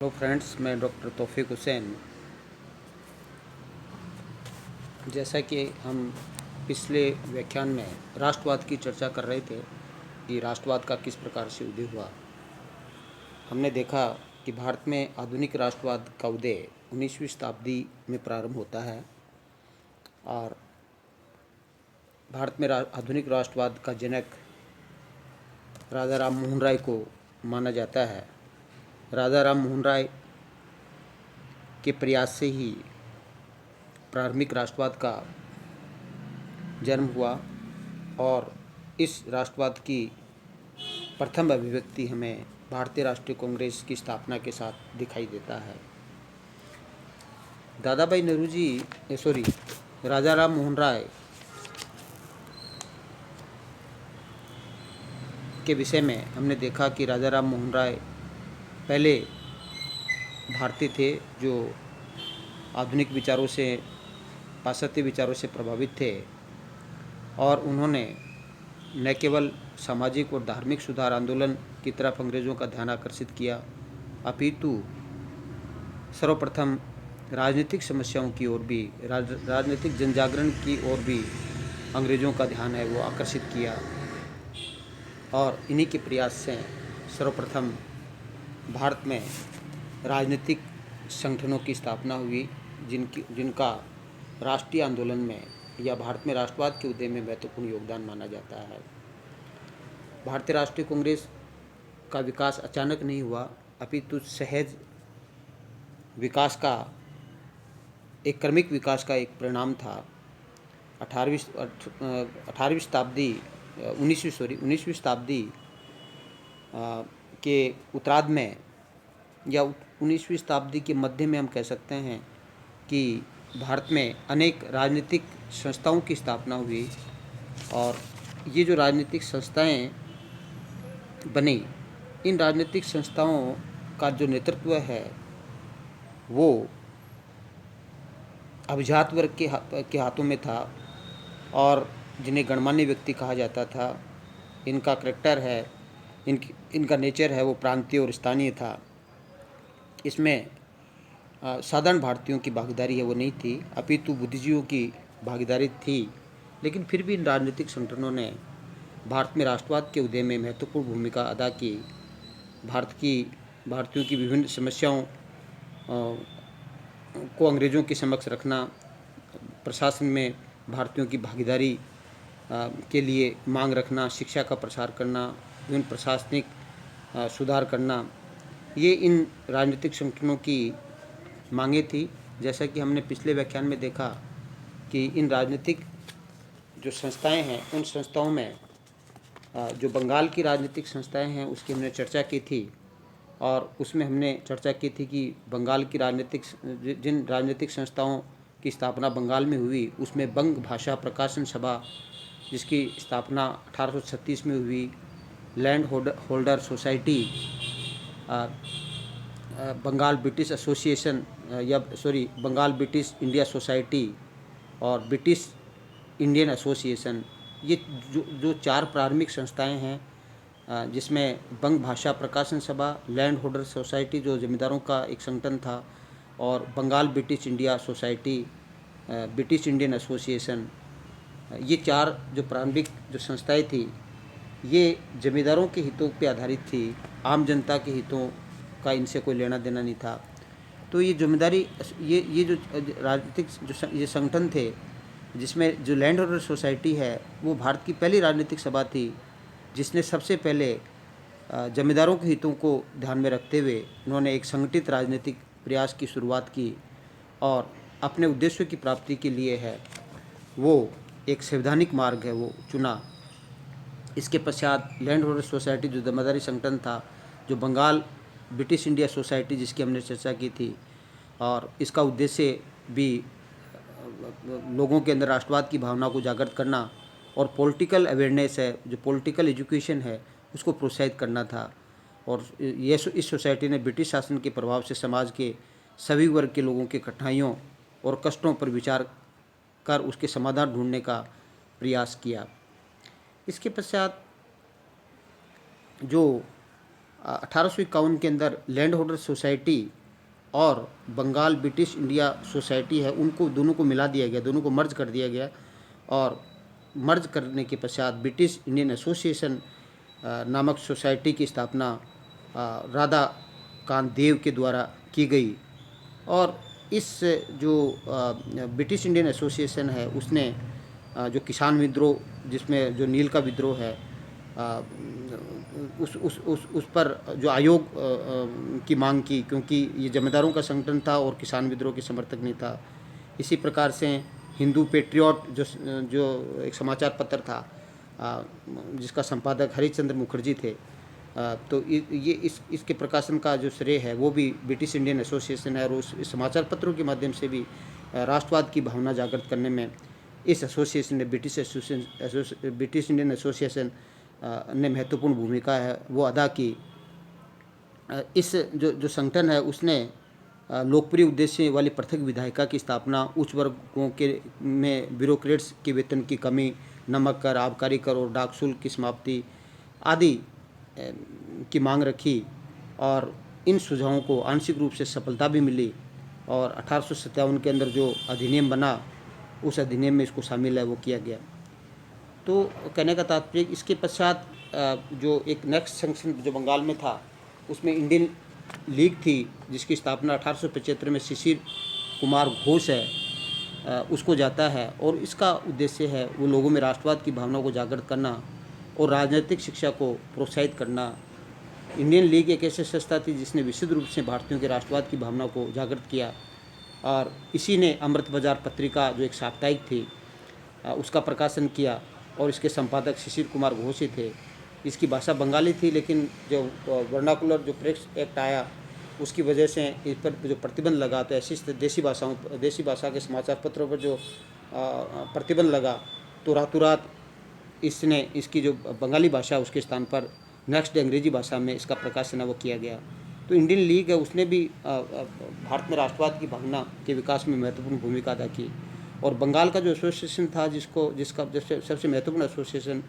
Hello friends, मैं doctor तौफीक हुसैन। जैसा कि हम पिछले व्याख्यान में राष्ट्रवाद की चर्चा कर रहे थे कि राष्ट्रवाद का किस प्रकार से उदय हुआ। हमने देखा कि भारत में आधुनिक राष्ट्रवाद का उदय 19वीं शताब्दी में प्रारंभ होता है और भारत में आधुनिक राष्ट्रवाद का जनक राजा राम मोहन राय को माना जाता है। राजा राम मोहन राय के प्रयास से ही प्रारंभिक राष्ट्रवाद का जन्म हुआ और इस राष्ट्रवाद की प्रथम अभिव्यक्ति हमें भारतीय राष्ट्रीय कांग्रेस की स्थापना के साथ दिखाई देता है। दादा भाई नेहरू जी राजा राम मोहन राय के विषय में हमने देखा कि राजा राम मोहन राय पहले भारतीय थे जो आधुनिक विचारों से, पाश्चात्य विचारों से प्रभावित थे और उन्होंने न केवल सामाजिक और धार्मिक सुधार आंदोलन की तरफ अंग्रेज़ों का ध्यान आकर्षित किया, अपितु सर्वप्रथम राजनीतिक समस्याओं की ओर भी, राजनीतिक जनजागरण की ओर भी अंग्रेज़ों का ध्यान है वो आकर्षित किया और इन्हीं के प्रयास से सर्वप्रथम भारत में राजनीतिक संगठनों की स्थापना हुई जिनका राष्ट्रीय आंदोलन में या भारत में राष्ट्रवाद के उदय में महत्वपूर्ण योगदान माना जाता है। भारतीय राष्ट्रीय कांग्रेस का विकास अचानक नहीं हुआ, अपितु सहज विकास का, एक क्रमिक विकास का एक परिणाम था। 18वीं शताब्दी 19वीं शताब्दी के उत्तरार्ध में या 19वीं शताब्दी के मध्य में हम कह सकते हैं कि भारत में अनेक राजनीतिक संस्थाओं की स्थापना हुई और ये जो राजनीतिक संस्थाएं बनी, इन राजनीतिक संस्थाओं का जो नेतृत्व है वो अभिजात वर्ग के हाथों में था और जिन्हें गणमान्य व्यक्ति कहा जाता था। इनका करैक्टर है, इनका नेचर है वो प्रांतीय और स्थानीय था। इसमें साधारण भारतीयों की भागीदारी है वो नहीं थी, अपितु बुद्धिजीवियों की भागीदारी थी। लेकिन फिर भी इन राजनीतिक संगठनों ने भारत में राष्ट्रवाद के उदय में महत्वपूर्ण भूमिका अदा की। भारतीयों की विभिन्न समस्याओं को अंग्रेज़ों के समक्ष रखना, प्रशासन में भारतीयों की भागीदारी के लिए मांग रखना, शिक्षा का प्रसार करना, विभिन्न प्रशासनिक सुधार करना, ये इन राजनीतिक संगठनों की मांगे थी। जैसा कि हमने पिछले व्याख्यान में देखा कि इन राजनीतिक जो संस्थाएं हैं, उन संस्थाओं में जो बंगाल की राजनीतिक संस्थाएं हैं उसकी हमने चर्चा की थी और उसमें हमने चर्चा की थी कि बंगाल की जिन राजनीतिक संस्थाओं की स्थापना बंगाल में हुई उसमें बंग भाषा प्रकाशन सभा, जिसकी स्थापना 1836 में हुई, land holder society, Bengal British association Bengal British India society और ब्रिटिश इंडियन एसोसिएशन, ये जो चार प्रारंभिक संस्थाएं हैं जिसमें बंग भाषा प्रकाशन सभा, लैंड होल्डर सोसाइटी जो जमींदारों का एक संगठन था और Bengal British India society, British Indian association, ये चार जो प्रारंभिक जो संस्थाएं थी ये जमींदारों के हितों पे आधारित थी, आम जनता के हितों का इनसे कोई लेना देना नहीं था। तो ये जिम्मेदारी, ये जो राजनीतिक जो ये संगठन थे, जिसमें जो लैंड होल्डर सोसाइटी है वो भारत की पहली राजनीतिक सभा थी जिसने सबसे पहले जमींदारों के हितों को ध्यान में रखते हुए उन्होंने एक संगठित राजनीतिक प्रयास की शुरुआत की और अपने उद्देश्यों की प्राप्ति के लिए है वो एक संवैधानिक मार्ग है वो चुना। इसके पश्चात लैंड होल्डर सोसाइटी जो जमींदारी संगठन था, जो बंगाल ब्रिटिश इंडिया सोसाइटी जिसकी हमने चर्चा की थी, और इसका उद्देश्य भी लोगों के अंदर राष्ट्रवाद की भावना को जागृत करना और पॉलिटिकल अवेयरनेस है, जो पॉलिटिकल एजुकेशन है उसको प्रोत्साहित करना था। और इस सोसाइटी ने ब्रिटिश शासन के प्रभाव से समाज के सभी वर्ग के लोगों के कठिनाइयों और कष्टों पर विचार कर उसके समाधान ढूंढने का प्रयास किया। इसके पश्चात जो 1851 के अंदर लैंड होल्डर सोसाइटी और बंगाल ब्रिटिश इंडिया सोसाइटी है, उनको दोनों को मिला दिया गया, दोनों को मर्ज कर दिया गया। और मर्ज करने के पश्चात ब्रिटिश इंडियन एसोसिएशन नामक सोसाइटी की स्थापना राधा कांत देव के द्वारा की गई। और इस जो ब्रिटिश इंडियन एसोसिएशन है उसने जो किसान विद्रोह, जिसमें जो नील का विद्रोह है, उस पर जो आयोग की मांग की, क्योंकि ये जमींदारों का संगठन था और किसान विद्रोह के समर्थक नहीं था। इसी प्रकार से हिंदू पेट्रियट जो एक समाचार पत्र था जिसका संपादक हरिश्चंद्र मुखर्जी थे, तो ये इसके प्रकाशन का जो श्रेय है वो भी ब्रिटिश इंडियन एसोसिएशन है। और उस समाचार पत्रों के माध्यम से भी राष्ट्रवाद की भावना जागृत करने में इस एसोसिएशन ने ब्रिटिश इंडियन एसोसिएशन ने महत्वपूर्ण भूमिका है वो अदा की। इस जो संगठन है उसने लोकप्रिय उद्देश्य वाली पृथक विधायिका की स्थापना, उच्च वर्गों के में ब्यूरोक्रेट्स के वेतन की कमी, नमक कर, आबकारी कर और डाक शुल्क की समाप्ति आदि की मांग रखी। और इन सुझावों को आंशिक रूप से सफलता भी मिली। और 1857 के अंदर जो अधिनियम बना, उस अधिनियम में इसको शामिल है वो किया गया। तो कहने का तात्पर्य, इसके पश्चात जो एक नेक्स्ट सेक्शन जो बंगाल में था उसमें इंडियन लीग थी, जिसकी स्थापना 1875 में शिशिर कुमार घोष है उसको जाता है। और इसका उद्देश्य है वो लोगों में राष्ट्रवाद की भावना को जागृत करना और राजनीतिक शिक्षा को प्रोत्साहित करना। इंडियन लीग एक ऐसी संस्था थी जिसने विशुद्ध रूप से भारतीयों के राष्ट्रवाद की भावना को जागृत किया। और इसी ने अमृत बाजार पत्रिका जो एक साप्ताहिक थी उसका प्रकाशन किया और इसके संपादक शिशिर कुमार घोष ही थे। इसकी भाषा बंगाली थी, लेकिन जो वर्नाकुलर जो प्रेस एक्ट आया उसकी वजह से इस पर जो प्रतिबंध लगा, तो ऐसी देसी भाषा के समाचार पत्रों पर जो प्रतिबंध लगा, तो रातों रात इसने इसकी जो बंगाली भाषा उसके स्थान पर नेक्स्ट अंग्रेजी भाषा में इसका प्रकाशन है वो किया गया। तो इंडियन लीग है उसने भी भारत में राष्ट्रवाद की भावना के विकास में महत्वपूर्ण भूमिका अदा की। और बंगाल का जो एसोसिएशन था जिसका सबसे महत्वपूर्ण एसोसिएशन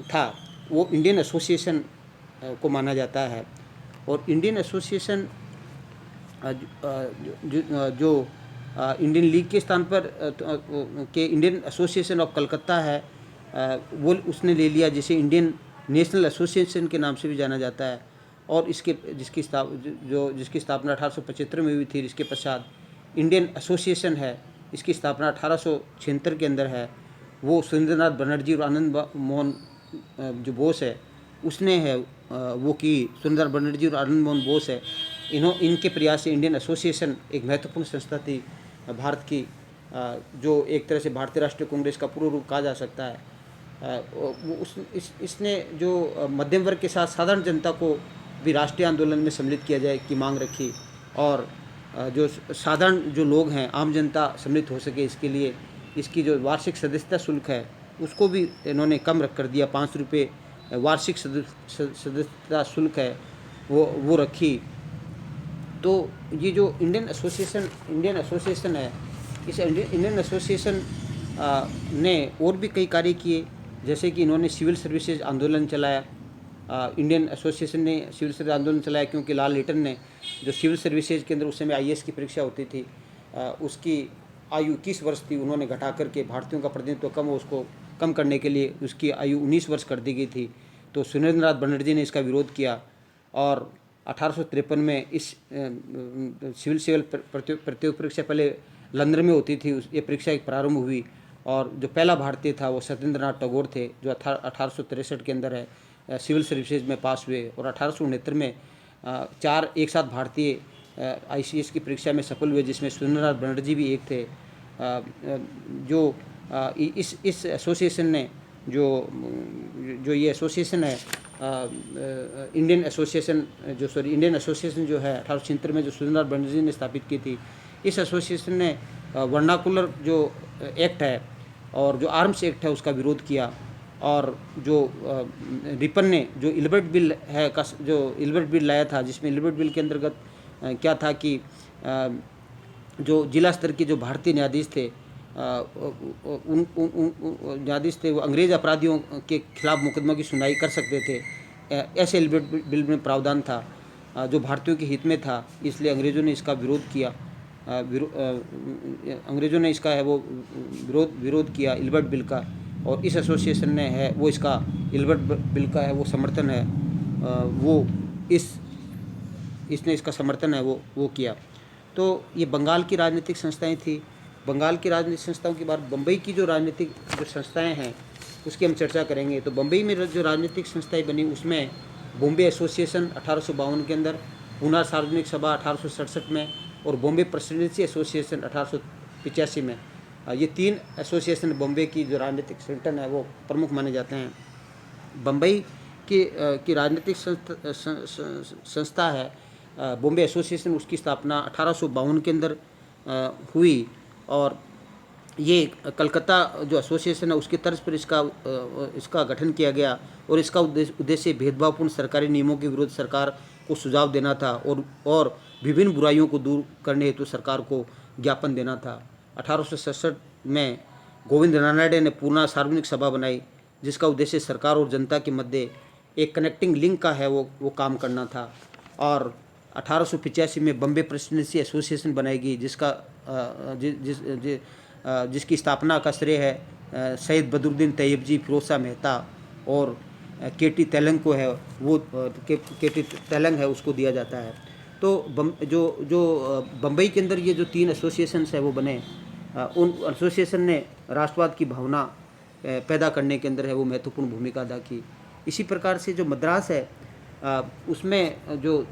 था वो इंडियन एसोसिएशन को माना जाता है। और इंडियन एसोसिएशन जो इंडियन लीग के स्थान पर के इंडियन एसोसिएशन ऑफ कलकत्ता है वो उसने ले लिया, जिसे इंडियन नेशनल एसोसिएशन के नाम से भी जाना जाता है। और जिसकी स्थापना 1875 में हुई थी। इसके पश्चात इंडियन एसोसिएशन है, इसकी स्थापना 1876 के अंदर है। वो सुरेंद्रनाथ बनर्जी और आनंद मोहन जो बोस है उसने है वो की। सुरेंद्रनाथ बनर्जी और आनंद मोहन बोस है, इनके प्रयास से इंडियन एसोसिएशन एक महत्वपूर्ण संस्था थी भारत की, जो एक तरह से भारतीय राष्ट्रीय कांग्रेस का पूर्व रूप कहा जा सकता है। इसने जो मध्यम वर्ग के साथ साधारण जनता को भी राष्ट्रीय आंदोलन में सम्मिलित किया जाए की मांग रखी। और जो साधारण जो लोग हैं, आम जनता सम्मिलित हो सके, इसके लिए इसकी जो वार्षिक सदस्यता शुल्क है उसको भी इन्होंने कम रख कर दिया। 5 रुपये वार्षिक सदस्यता शुल्क है वो रखी। तो ये जो इंडियन एसोसिएशन है, इस इंडियन एसोसिएशन ने और भी कई कार्य किए, जैसे कि इन्होंने सिविल सर्विसेज आंदोलन चलाया। इंडियन एसोसिएशन ने सिविल सर्विस आंदोलन चलाया क्योंकि लाल लीटन ने जो सिविल सर्विसेज के अंदर उस समय IAS की परीक्षा होती थी, उसकी आयु 21 वर्ष थी, उन्होंने घटा करके भारतीयों का प्रतिनिधित्व कम हो उसको कम करने के लिए उसकी आयु 19 वर्ष कर दी गई थी। तो सुरेंद्रनाथ बनर्जी ने इसका विरोध किया और 1853 में इस सिविल प्रतियोगिता परीक्षा पहले लंदन में होती थी, ये परीक्षा एक प्रारंभ हुई। और जो पहला भारतीय था वो सत्येंद्रनाथ टैगोर थे, जो 1863 के अंदर है सिविल सर्विसेज में पास हुए। और 1869 में 4 एक साथ भारतीय ICS की परीक्षा में सफल हुए, जिसमें सुरेंद्रनाथ बनर्जी भी एक थे। जो इस एसोसिएशन ने जो ये एसोसिएशन है इंडियन एसोसिएशन जो है 1876 में जो सुरेंद्रनाथ बनर्जी ने स्थापित की थी। इस एसोसिएशन ने वर्नाकुलर जो एक्ट है और जो आर्म्स एक्ट है उसका विरोध किया। और जो रिपन ने जो इल्बर्ट बिल है जो इल्बर्ट बिल लाया था, जिसमें इल्बर्ट बिल के अंतर्गत क्या था कि जो जिला स्तर के जो भारतीय न्यायाधीश थे न्यायाधीश थे वो अंग्रेज़ अपराधियों के खिलाफ मुकदमा की सुनवाई कर सकते थे। ऐसे इल्बर्ट बिल में प्रावधान था जो भारतीयों के हित में था, इसलिए अंग्रेज़ों ने इसका विरोध किया। अंग्रेज़ों ने इसका है वो विरोध किया इल्बर्ट बिल का, और इस एसोसिएशन ने है वो इसका इल्बर्ट बिल का है वो समर्थन है, वो इसने इसका समर्थन है वो किया। तो ये बंगाल की राजनीतिक संस्थाएं थी। बंगाल की राजनीतिक संस्थाओं के बाद बम्बई की जो राजनीतिक जो संस्थाएं हैं उसकी हम चर्चा करेंगे। तो बम्बई में जो राजनीतिक संस्थाएं बनी उसमें बॉम्बे एसोसिएशन 1852 के अंदर, पूना सार्वजनिक सभा 1867 में, और बॉम्बे प्रेसिडेंसी एसोसिएशन 1885 में। ये 3 एसोसिएशन बॉम्बे की जो राजनीतिक संगठन है वो प्रमुख माने जाते हैं। बम्बई की राजनीतिक संस्था है बॉम्बे एसोसिएशन, उसकी स्थापना 1852 के अंदर हुई, और ये कलकत्ता जो एसोसिएशन है उसकी तर्ज पर इसका गठन किया गया, और इसका उद्देश्य भेदभावपूर्ण सरकारी नियमों के विरुद्ध सरकार को सुझाव देना था, और विभिन्न बुराइयों को दूर करने हेतु सरकार को ज्ञापन देना था। 1867 में गोविंद रानडे ने पूना सार्वजनिक सभा बनाई, जिसका उद्देश्य सरकार और जनता के मध्य एक कनेक्टिंग लिंक का है वो काम करना था। और 1885 में बम्बे प्रेसिडेंसी एसोसिएशन बनाई गई, जिसकी स्थापना का श्रेय है सैयद बदरुद्दीन तैयब जी, फिरोज शाह मेहता और के.टी. तेलंग को है, वो के.टी. तेलंग है उसको दिया जाता है। तो बम्बई के अंदर ये जो 3 एसोसिएशंस है वो बने, उन एसोसिएशन ने राष्ट्रवाद की भावना पैदा करने के अंदर है वो महत्वपूर्ण भूमिका अदा की। इसी प्रकार से जो मद्रास है उसमें जो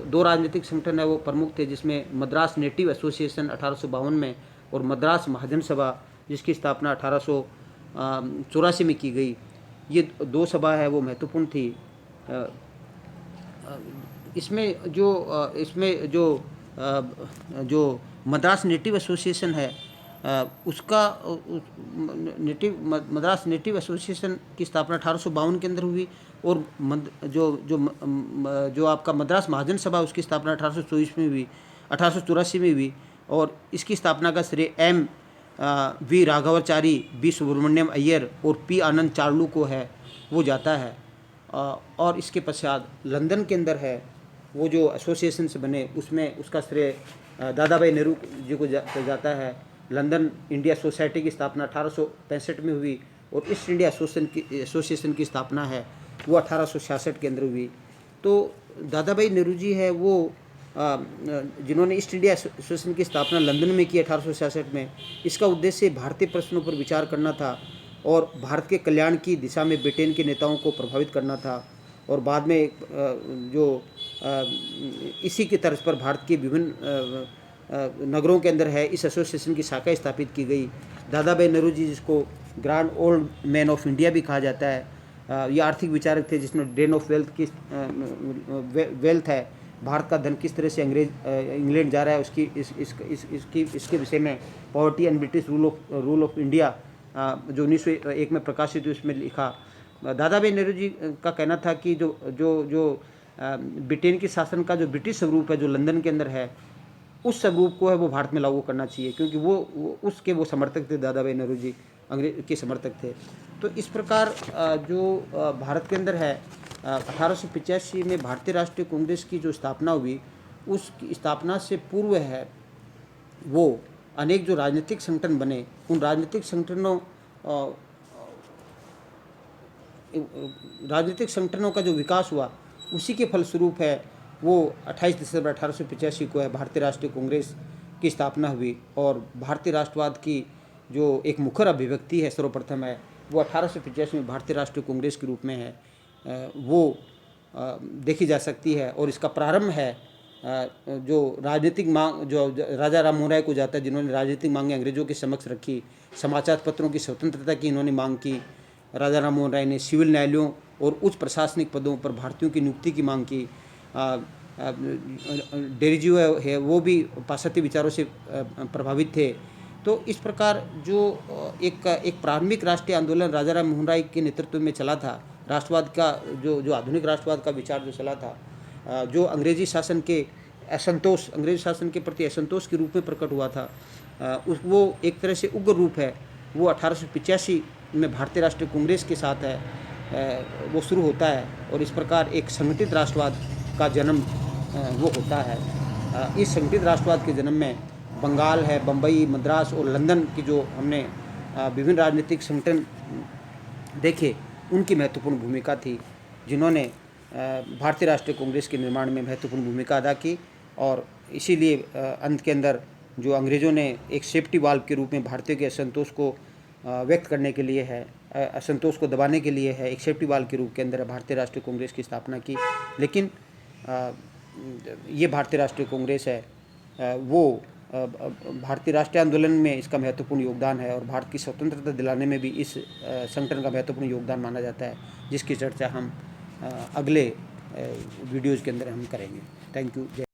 दो राजनीतिक संगठन है वो प्रमुख थे, जिसमें मद्रास नेटिव एसोसिएशन 1852 में और मद्रास महाजन सभा जिसकी स्थापना 1884 में की गई। ये 2 सभा है वो महत्वपूर्ण थी। इसमें जो मद्रास नेटिव एसोसिएशन है उसका मद्रास नेटिव एसोसिएशन की स्थापना 1852 के अंदर हुई, और जो आपका मद्रास महाजन सभा उसकी स्थापना 1884 में हुई, और इसकी स्थापना का श्रेय M V Raghavachari, B Subramaniam Iyer और पी आनंद चार्लू को है वो जाता है। और इसके पश्चात लंदन के अंदर है वो जो एसोसिएशन से बने उसमें उसका श्रेय दादा भाई नेहरू जी को जाता है। लंदन इंडिया सोसाइटी की स्थापना 1865 में हुई, और ईस्ट इंडिया एसोसिएशन की स्थापना है वो 1866 के अंदर हुई। तो दादा भाई नेहरू जी है वो जिन्होंने ईस्ट इंडिया एसोसिएशन की स्थापना लंदन में की 1866 में। इसका उद्देश्य भारतीय प्रश्नों पर विचार करना था और भारत के कल्याण की दिशा में ब्रिटेन के नेताओं को प्रभावित करना था। और बाद में इसी की तर्ज पर भारत के विभिन्न नगरों के अंदर है इस एसोसिएशन की शाखा स्थापित की गई। दादा भाई नेहरू जी, जिसको grand old man of India भी कहा जाता है, ये आर्थिक विचारक थे जिसमें ड्रेन ऑफ वेल्थ है, भारत का धन किस तरह से इंग्लैंड जा रहा है इसके विषय में, poverty and British rule of India जो 1901 में प्रकाशित हुई उसमें लिखा। दादा भाई नेहरू जी का कहना था कि जो ब्रिटेन के शासन का जो ब्रिटिश स्वरूप है जो लंदन के अंदर है, उस स्वरूप को है वो भारत में लागू करना चाहिए, क्योंकि उसके वो समर्थक थे। दादा भाई नेहरू जी अंग्रेज के समर्थक थे। तो इस प्रकार जो भारत के अंदर है 1885 में भारतीय राष्ट्रीय कांग्रेस की जो स्थापना हुई, उस स्थापना से पूर्व है वो अनेक जो राजनीतिक संगठन बने, उन राजनीतिक संगठनों का जो विकास हुआ उसी के फलस्वरूप है वो 28 दिसंबर 1885 को है भारतीय राष्ट्रीय कांग्रेस की स्थापना हुई। और भारतीय राष्ट्रवाद की जो एक मुखर अभिव्यक्ति है सर्वप्रथम है वो 1885 में भारतीय राष्ट्रीय कांग्रेस के रूप में है वो देखी जा सकती है। और इसका प्रारंभ है जो राजनीतिक मांग जो राजा राम मोहन राय को जाता है, जिन्होंने राजनीतिक मांगें अंग्रेजों के समक्ष रखी। समाचार पत्रों की स्वतंत्रता की इन्होंने मांग की। राजा राम मोहन राय ने सिविल न्यायालयों और उच्च प्रशासनिक पदों पर भारतीयों की नियुक्ति की मांग की। डेरिजियो है वो भी पाश्चात्य विचारों से प्रभावित थे। तो इस प्रकार जो एक प्रारंभिक राष्ट्रीय आंदोलन राजा राम मोहन राय के नेतृत्व में चला था, राष्ट्रवाद का जो आधुनिक राष्ट्रवाद का विचार जो चला था, जो अंग्रेजी शासन के प्रति असंतोष के रूप में प्रकट हुआ था, वो एक तरह से उग्र रूप है वो 1885 में भारतीय राष्ट्रीय कांग्रेस के साथ है। वो शुरू होता है और इस प्रकार एक संगठित राष्ट्रवाद का जन्म वो होता है। इस संगठित राष्ट्रवाद के जन्म में बंगाल है, बम्बई, मद्रास और लंदन की जो हमने विभिन्न राजनीतिक संगठन देखे, उनकी महत्वपूर्ण भूमिका थी, जिन्होंने भारतीय राष्ट्रीय कांग्रेस के निर्माण में महत्वपूर्ण भूमिका अदा की। और इसीलिए अंत के अंदर जो अंग्रेज़ों ने एक सेफ्टी वाल्व के रूप में भारतीयों के असंतोष को व्यक्त करने के लिए है, असंतोष को दबाने के लिए है, एक सेफ्टी वाल्व के रूप के अंदर भारतीय राष्ट्रीय कांग्रेस की स्थापना की। लेकिन ये भारतीय राष्ट्रीय कांग्रेस है, वो भारतीय राष्ट्रीय आंदोलन में इसका महत्वपूर्ण योगदान है और भारत की स्वतंत्रता दिलाने में भी इस संगठन का महत्वपूर्ण योगदान माना जाता है, जिसकी चर्चा हम अगले वीडियोज़ के अंदर हम करेंगे। Thank you. जय